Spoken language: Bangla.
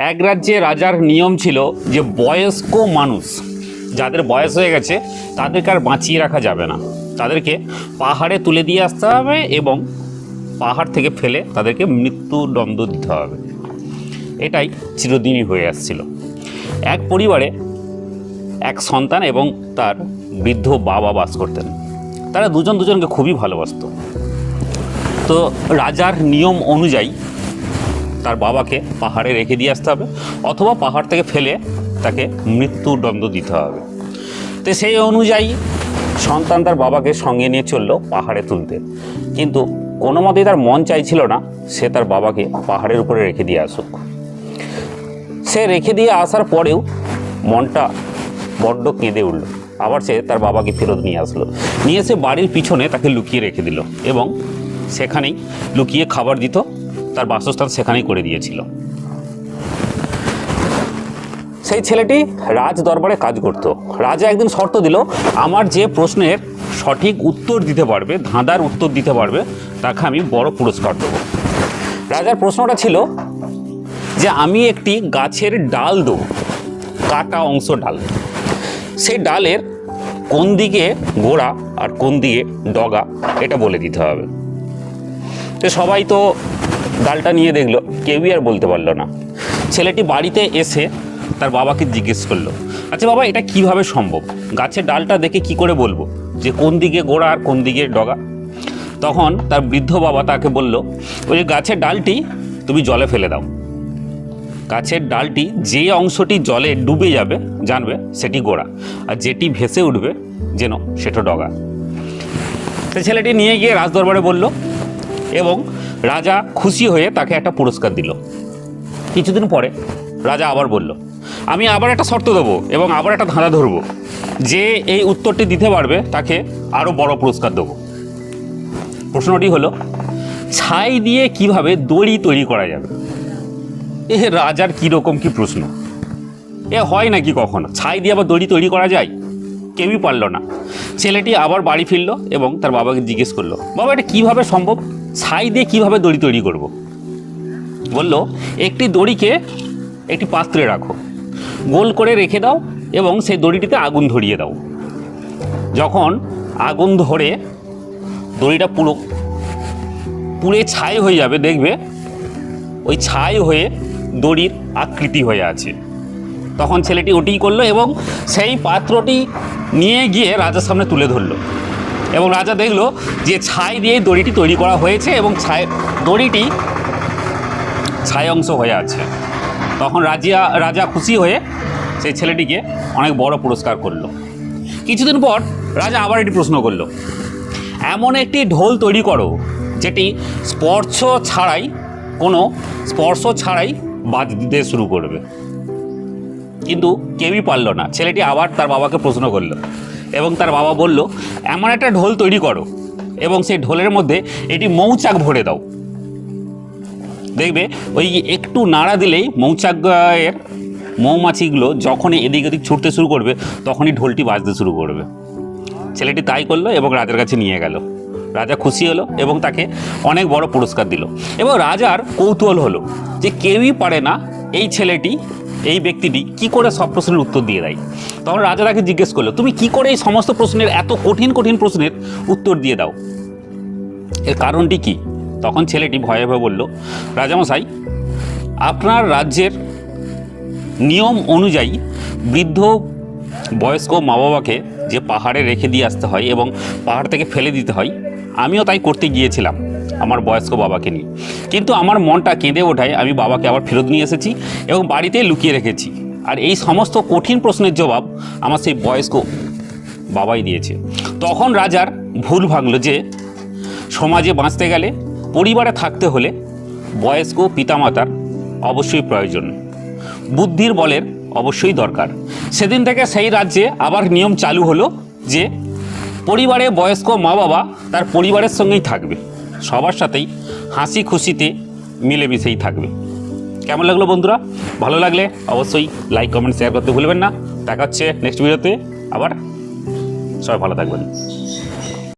এক রাজ্যে রাজার নিয়ম ছিল যে বয়স্ক মানুষ যাদের বয়স হয়ে গেছে তাদেরকে আর বাঁচিয়ে রাখা যাবে না, তাদেরকে পাহাড়ে তুলে দিয়ে আসতে হবে এবং পাহাড় থেকে ফেলে তাদেরকে মৃত্যুদণ্ড দিতে হবে। এটাই চিরদিনই হয়ে আসছিল। এক পরিবারে এক সন্তান এবং তার বৃদ্ধ বাবা বাস করতেন। তারা দুজন দুজনকে খুবই ভালোবাসত। তো রাজার নিয়ম অনুযায়ী তার বাবাকে পাহাড়ে রেখে দিয়ে আসতে হবে অথবা পাহাড় থেকে ফেলে তাকে মৃত্যুদণ্ড দিতে হবে। তো সেই অনুযায়ী সন্তান তার বাবাকে সঙ্গে নিয়ে চললো পাহাড়ে তুলতে, কিন্তু কোনো মতেই তার মন চাইছিল না সে তার বাবাকে পাহাড়ের উপরে রেখে দিয়ে আসুক। সে রেখে দিয়ে আসার পরেও মনটা বড্ড কেঁদে উঠল। আবার সে তার বাবাকে ফেরত নিয়ে আসলো, নিয়ে এসে বাড়ির পিছনে তাকে লুকিয়ে রেখে দিল এবং সেখানেই লুকিয়ে খাবার দিত, তার বাসস্থান সেখানেই করে দিয়েছিল। সেই ছেলেটি রাজ দরবারে কাজ করত। রাজা একদিন শর্ত দিল, আমার যে প্রশ্নের সঠিক উত্তর দিতে পারবে, ধাঁধার উত্তর দিতে পারবে, তাকে আমি বড় পুরস্কার দেবো। রাজার প্রশ্নটা ছিল যে আমি একটি গাছের ডাল দেবো, কাটা অংশ ডাল, সেই ডালের কোন দিকে গোড়া আর কোন দিকে ডগা এটা বলে দিতে হবে। তো সবাই তো ডালটা নিয়ে দেখলো, কেউই আর বলতে পারলো না। ছেলেটি বাড়িতে এসে তার বাবাকে জিজ্ঞেস করলো, আচ্ছা বাবা, এটা কিভাবে সম্ভব? গাছের ডালটা দেখে কি করে বলবো যে কোন দিকে গোড়া আর কোন দিকে ডগা? তখন তার বৃদ্ধ বাবা তাকে বলল, ওই গাছের ডালটি তুমি জলে ফেলে দাও। গাছের ডালটি যে অংশটি জলে ডুবে যাবে জানবে সেটি গোড়া, আর যেটি ভেসে উঠবে যেন সেটা ডগা। সে ছেলেটি নিয়ে গিয়ে রাজদরবারে বলল এবং রাজা খুশি হয়ে তাকে একটা পুরস্কার দিল। কিছুদিন পরে রাজা আবার বলল, আমি আবার একটা শর্ত দেবো এবং আবার একটা ধাঁধা ধরবো, যে এই উত্তরটি দিতে পারবে তাকে আরও বড় পুরস্কার দেবো। প্রশ্নটি হলো, ছাই দিয়ে কিভাবে দড়ি তৈরি করা যাবে? এ রাজার কীরকম কি প্রশ্ন! এ হয় নাকি কখনো? ছাই দিয়ে আবার দড়ি তৈরি করা যায়? কেউই পারল না। ছেলেটি আবার বাড়ি ফিরল এবং তার বাবাকে জিজ্ঞেস করলো, বাবা, এটা কীভাবে সম্ভব? ছাই দিয়ে কীভাবে দড়ি তৈরি করব? বলল, একটি দড়িকে একটি পাত্রে রাখো, গোল করে রেখে দাও এবং সেই দড়িটিতে আগুন ধরিয়ে দাও। যখন আগুন ধরে দড়িটা পুড়ে ছাই হয়ে যাবে, দেখবে ওই ছাই হয়ে দড়ির আকৃতি হয়ে আছে। তখন ছেলেটি ওটিই করলো এবং সেই পাত্রটি নিয়ে গিয়ে রাজার সামনে তুলে ধরলো এবং রাজা দেখলো যে ছাই দিয়ে দড়িটি তৈরি করা হয়েছে এবং দড়িটি ছাই অংশ হয়ে আছে। তখন রাজা খুশি হয়ে সেই ছেলেটিকে অনেক বড় পুরস্কার করলো। কিছুদিন পর রাজা আবার একটি প্রশ্ন করলো, এমন একটি ঢোল তৈরি করো যেটি স্পর্শ ছাড়াই বাজতে শুরু করবে। কিন্তু কেউই পারল না। ছেলেটি আবার তার বাবাকে প্রশ্ন করলো এবং তার বাবা বলল, এমন একটা ঢোল তৈরি করো এবং সেই ঢোলের মধ্যে এটি মৌচাক ভরে দাও। দেখবে ওই একটু নাড়া দিলেই মৌচাকের মৌমাছিগুলো যখনই এদিক ওদিক ছুটতে শুরু করবে তখনই ঢোলটি বাজতে শুরু করবে। ছেলেটি তাই করলো এবং রাজার কাছে নিয়ে গেল। রাজা খুশি হলো এবং তাকে অনেক বড় পুরস্কার দিল। এবং রাজার কৌতূহল হলো যে কেউই পারে না এই ব্যক্তিটি কি করে সব প্রশ্নের উত্তর দিয়ে দেয়। তখন রাজা তাকে জিজ্ঞেস করলো, তুমি কি করে এই সমস্ত প্রশ্নের, এত কঠিন কঠিন প্রশ্নের উত্তর দিয়ে দাও? এর কারণটি কি? তখন ছেলেটি ভয়ে ভয়ে বলল, রাজামশাই, আপনার রাজ্যের নিয়ম অনুযায়ী বৃদ্ধ বয়স্ক মা বাবাকে যে পাহাড়ে রেখে দিয়ে আসতে হয় এবং পাহাড় থেকে ফেলে দিতে হয়, আমিও তাই করতে গিয়েছিলাম আমার বয়স্ক বাবাকে নিয়ে, কিন্তু আমার মনটা কেঁদে ওঠায় আমি বাবাকে আবার ফেরত নিয়ে এসেছি এবং বাড়িতে লুকিয়ে রেখেছি। আর এই সমস্ত কঠিন প্রশ্নের জবাব আমার সেই বয়স্ক বাবাই দিয়েছে। তখন রাজার ভুল ভাঙল যে সমাজে বাঁচতে গেলে, পরিবারে থাকতে হলে বয়স্ক পিতামাতার অবশ্যই প্রয়োজন, বুদ্ধির বলের অবশ্যই দরকার। সেদিন থেকে সেই রাজ্যে আবার নিয়ম চালু হলো যে পরিবারে বয়স্ক মা বাবা তার পরিবারের সঙ্গেই থাকবে, সবার সাথেই হাসি খুশিতে মিলেমিশেই থাকবে। কেমন লাগলো বন্ধুরা? ভালো লাগলে অবশ্যই লাইক কমেন্ট শেয়ার করতে ভুলবেন না। দেখা হচ্ছে নেক্সট ভিডিওতে আবার। সবাই ভালো থাকবেন।